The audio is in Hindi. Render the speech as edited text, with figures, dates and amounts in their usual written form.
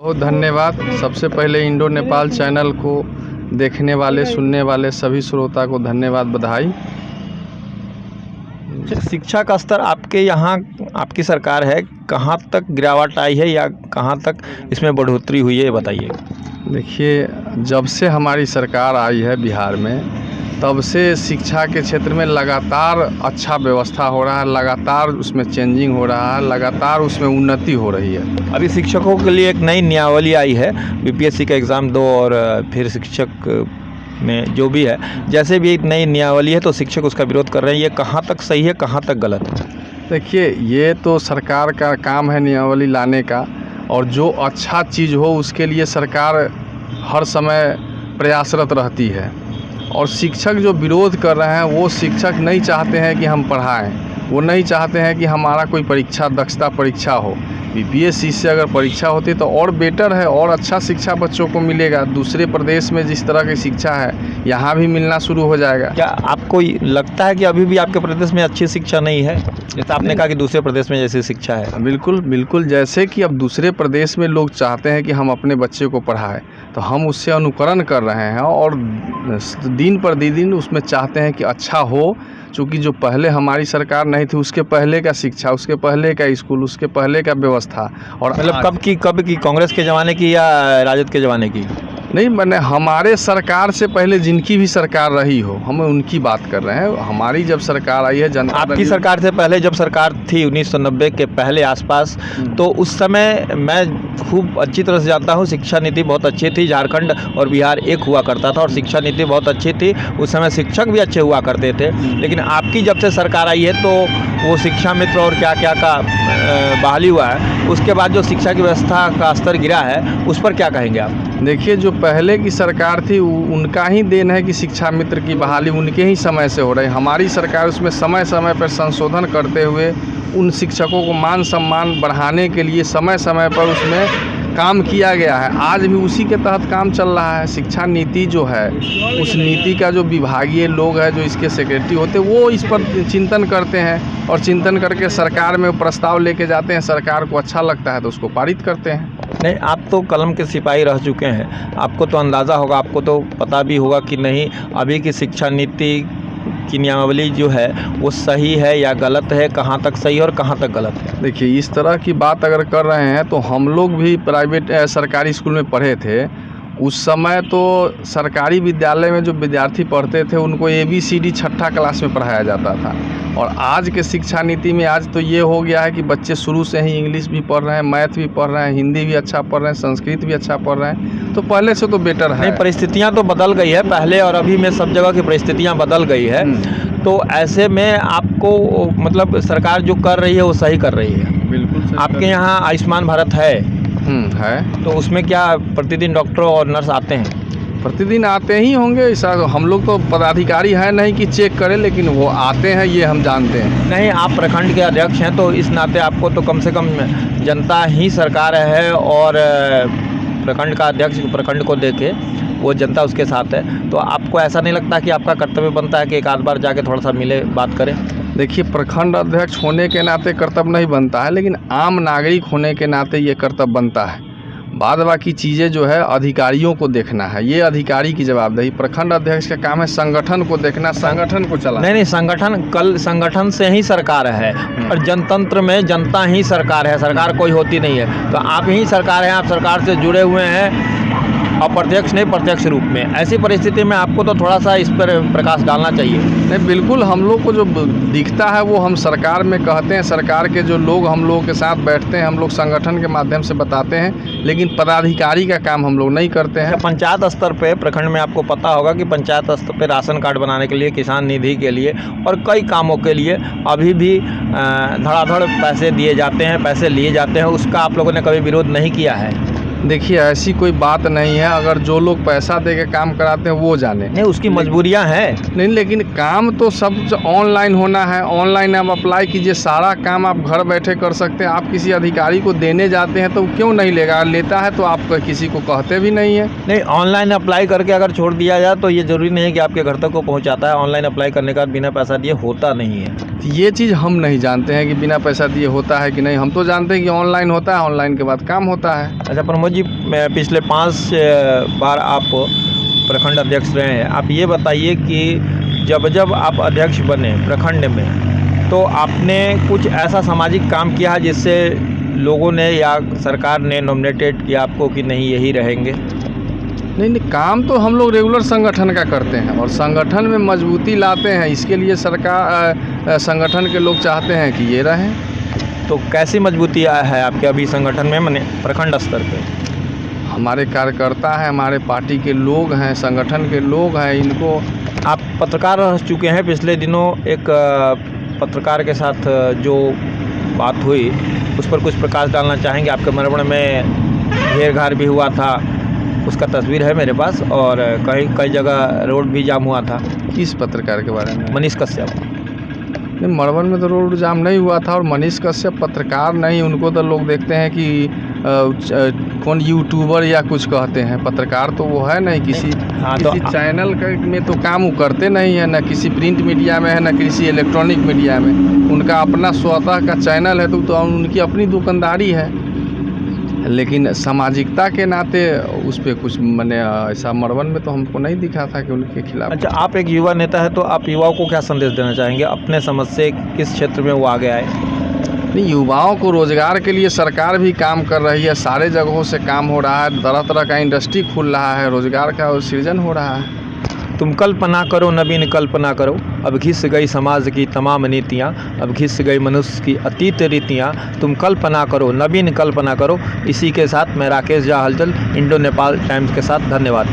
बहुत धन्यवाद। सबसे पहले इंडो नेपाल चैनल को देखने वाले, सुनने वाले सभी श्रोता को धन्यवाद, बधाई। शिक्षा का स्तर आपके यहाँ, आपकी सरकार है, कहाँ तक गिरावट आई है या कहाँ तक इसमें बढ़ोतरी हुई है, ये बताइए। देखिए, जब से हमारी सरकार आई है बिहार में, तब से शिक्षा के क्षेत्र में लगातार अच्छा व्यवस्था हो रहा है, लगातार उसमें चेंजिंग हो रहा है, लगातार उसमें उन्नति हो रही है। अभी शिक्षकों के लिए एक नई नियमावली आई है, बीपीएससी का एग्ज़ाम दो और फिर शिक्षक में जो भी है, जैसे भी एक नई नियमावली है तो शिक्षक उसका विरोध कर रहे हैं। ये कहाँ तक सही है, कहाँ तक गलत है? देखिए, ये तो सरकार का काम है नियमावली लाने का, और जो अच्छा चीज़ हो उसके लिए सरकार हर समय प्रयासरत रहती है। और शिक्षक जो विरोध कर रहे हैं, वो शिक्षक नहीं चाहते हैं कि हम पढ़ाएं, वो नहीं चाहते हैं कि हमारा कोई परीक्षा, दक्षता परीक्षा हो। बीपीएससी से अगर परीक्षा होती तो और बेटर है, और अच्छा शिक्षा बच्चों को मिलेगा। दूसरे प्रदेश में जिस तरह की शिक्षा है, यहाँ भी मिलना शुरू हो जाएगा। क्या आपको लगता है कि अभी भी आपके प्रदेश में अच्छी शिक्षा नहीं है? जैसे आपने कहा कि दूसरे प्रदेश में जैसी शिक्षा है। बिल्कुल बिल्कुल, जैसे कि अब दूसरे प्रदेश में लोग चाहते हैं कि हम अपने बच्चे को पढ़ाएं, तो हम उससे अनुकरण कर रहे हैं और दिन पर दिन उसमें चाहते हैं कि अच्छा हो। चूँकि जो पहले हमारी सरकार नहीं थी, उसके पहले का शिक्षा, उसके पहले का स्कूल, उसके पहले का व्यवस्था, और मतलब कब की कांग्रेस के ज़माने की या राजद के ज़माने की? नहीं, मैंने हमारे सरकार से पहले जिनकी भी सरकार रही हो, हम उनकी बात कर रहे हैं। हमारी जब सरकार आई है, जनता आपकी सरकार से पहले जब सरकार थी 1990 के पहले आसपास, तो उस समय मैं खूब अच्छी तरह से जानता हूँ, शिक्षा नीति बहुत अच्छी थी। झारखंड और बिहार एक हुआ करता था और शिक्षा नीति बहुत अच्छी थी। उस समय शिक्षक भी अच्छे हुआ करते थे। लेकिन आपकी जब से सरकार आई है तो वो शिक्षा मित्र और क्या क्या का बहाली हुआ है, उसके बाद जो शिक्षा की व्यवस्था का स्तर गिरा है, उस पर क्या कहेंगे आप? देखिए, जो पहले की सरकार थी उनका ही देन है कि शिक्षा मित्र की बहाली उनके ही समय से हो रही है। हमारी सरकार उसमें समय समय पर संशोधन करते हुए उन शिक्षकों को मान सम्मान बढ़ाने के लिए समय समय पर उसमें काम किया गया है। आज भी उसी के तहत काम चल रहा है। शिक्षा नीति जो है, उस नीति का जो विभागीय लोग हैं, जो इसके सेक्रेटरी होते हैं, वो इस पर चिंतन करते हैं और चिंतन करके सरकार में प्रस्ताव लेके जाते हैं। सरकार को अच्छा लगता है तो उसको पारित करते हैं। नहीं, आप तो कलम के सिपाही रह चुके हैं, आपको तो अंदाज़ा होगा, आपको तो पता भी होगा कि नहीं अभी की शिक्षा नीति की नियमावली जो है वो सही है या गलत है, कहाँ तक सही और कहाँ तक गलत है? देखिए, इस तरह की बात अगर कर रहे हैं तो हम लोग भी प्राइवेट सरकारी स्कूल में पढ़े थे। उस समय तो सरकारी विद्यालय में जो विद्यार्थी पढ़ते थे उनको ABCD छठा क्लास में पढ़ाया जाता था, और आज के शिक्षा नीति में आज तो ये हो गया है कि बच्चे शुरू से ही इंग्लिश भी पढ़ रहे हैं, मैथ भी पढ़ रहे हैं, हिंदी भी अच्छा पढ़ रहे हैं, संस्कृत भी अच्छा पढ़ रहे हैं। तो पहले से तो बेटर है। नहीं, परिस्थितियाँ तो बदल गई है, पहले और अभी में सब जगह की परिस्थितियाँ बदल गई है। तो ऐसे में आपको मतलब सरकार जो कर रही है वो सही कर रही है? बिल्कुल। आपके यहाँ आयुष्मान भारत है? है। तो उसमें क्या प्रतिदिन डॉक्टर और नर्स आते हैं? प्रतिदिन आते ही होंगे। ऐसा हम लोग तो पदाधिकारी हैं नहीं कि चेक करें, लेकिन वो आते हैं, ये हम जानते हैं। नहीं, आप प्रखंड के अध्यक्ष हैं तो इस नाते आपको तो कम से कम जनता ही सरकार है, और प्रखंड का अध्यक्ष प्रखंड को देखे वो जनता उसके साथ है। तो आपको ऐसा नहीं लगता कि आपका कर्तव्य बनता है कि एक आध बार जाके थोड़ा सा मिले, बात करें? देखिए, प्रखंड अध्यक्ष होने के नाते कर्तव्य नहीं बनता है, लेकिन आम नागरिक होने के नाते ये कर्तव्य बनता है। बाद बाकी चीज़ें जो है अधिकारियों को देखना है, ये अधिकारी की जवाबदेही। प्रखंड अध्यक्ष का काम है संगठन को देखना, संगठन को चलाना। नहीं, संगठन से ही सरकार है, और जनतंत्र में जनता ही सरकार है, सरकार कोई होती नहीं है। तो आप ही सरकार हैं, आप सरकार से जुड़े हुए हैं, अप्रत्यक्ष नहीं प्रत्यक्ष रूप में। ऐसी परिस्थिति में आपको तो थोड़ा सा इस पर प्रकाश डालना चाहिए। नहीं, बिल्कुल, हम लोग को जो दिखता है वो हम सरकार में कहते हैं, सरकार के जो लोग हम लोगों के साथ बैठते हैं, हम लोग संगठन के माध्यम से बताते हैं, लेकिन पदाधिकारी का काम हम लोग नहीं करते हैं। पंचायत स्तर पे, प्रखंड में आपको पता होगा कि पंचायत स्तर पे राशन कार्ड बनाने के लिए, किसान निधि के लिए और कई कामों के लिए अभी भी धड़ाधड़ पैसे दिए जाते हैं, पैसे लिए जाते हैं। उसका आप लोगों ने कभी विरोध नहीं किया है? देखिए, ऐसी कोई बात नहीं है। अगर जो लोग पैसा दे के काम कराते हैं वो जाने। नहीं, उसकी मजबूरियां हैं। नहीं, लेकिन काम तो सब ऑनलाइन होना है। ऑनलाइन आप अप्लाई कीजिए, सारा काम आप घर बैठे कर सकते हैं। आप किसी अधिकारी को देने जाते हैं तो क्यों नहीं लेगा? लेता है तो आप किसी को कहते भी नहीं है। नहीं, ऑनलाइन अप्लाई करके अगर छोड़ दिया जाए तो ये ज़रूरी नहीं है कि आपके घर तक को पहुँचाता है। ऑनलाइन अप्लाई करने का बिना पैसा दिए होता नहीं है। ये चीज़ हम नहीं जानते हैं कि बिना पैसा दिए होता है कि नहीं। हम तो जानते हैं कि ऑनलाइन होता है, ऑनलाइन के बाद काम होता है। अच्छा प्रमोद मनोज जी, पिछले 5 बार आप प्रखंड अध्यक्ष रहे हैं। आप ये बताइए कि जब आप अध्यक्ष बने प्रखंड में, तो आपने कुछ ऐसा सामाजिक काम किया है जिससे लोगों ने या सरकार ने नॉमिनेटेड किया आपको कि नहीं यही रहेंगे? नहीं, काम तो हम लोग रेगुलर संगठन का करते हैं और संगठन में मजबूती लाते हैं। इसके लिए सरकार संगठन के लोग चाहते हैं कि ये रहें। तो कैसी मजबूती है आपके अभी संगठन में, माने प्रखंड स्तर पे? हमारे कार्यकर्ता हैं, हमारे पार्टी के लोग हैं, संगठन के लोग हैं। इनको आप पत्रकार रह चुके हैं। पिछले दिनों एक पत्रकार के साथ जो बात हुई उस पर कुछ प्रकाश डालना चाहेंगे? आपके मरबड़ में घेर घार भी हुआ था, उसका तस्वीर है मेरे पास, और कई जगह रोड भी जाम हुआ था। किस पत्रकार के बारे में? मनीष कश्यप। नहीं, मरवन में तो रोड जाम नहीं हुआ था। और मनीष कश्यप पत्रकार नहीं, उनको तो लोग देखते हैं कि कौन यूट्यूबर या कुछ कहते हैं। पत्रकार तो वो है नहीं, किसी चैनल में तो काम वो करते नहीं है, ना किसी प्रिंट मीडिया में है, ना किसी इलेक्ट्रॉनिक मीडिया में। उनका अपना स्वतः का चैनल है, तो उनकी अपनी दुकानदारी है। लेकिन सामाजिकता के नाते उस पर कुछ मैंने ऐसा मरवन में तो हमको नहीं दिखा था कि उनके खिलाफ। अच्छा, आप एक युवा नेता है, तो आप युवाओं को क्या संदेश देना चाहेंगे अपने समझ से? किस क्षेत्र में वो आगे आए? नहीं, युवाओं को रोजगार के लिए सरकार भी काम कर रही है। सारे जगहों से काम हो रहा है, तरह तरह का इंडस्ट्री खुल रहा है, रोजगार का सृजन हो रहा है। तुम कल्पना करो नवीन कल्पना करो, अब घिस गई समाज की तमाम नीतियाँ, अब घिस गई मनुष्य की अतीत रीतियाँ। तुम कल्पना करो नवीन कल्पना करो। इसी के साथ मैं राकेश झा हलचल, इंडो नेपाल टाइम्स के साथ, धन्यवाद।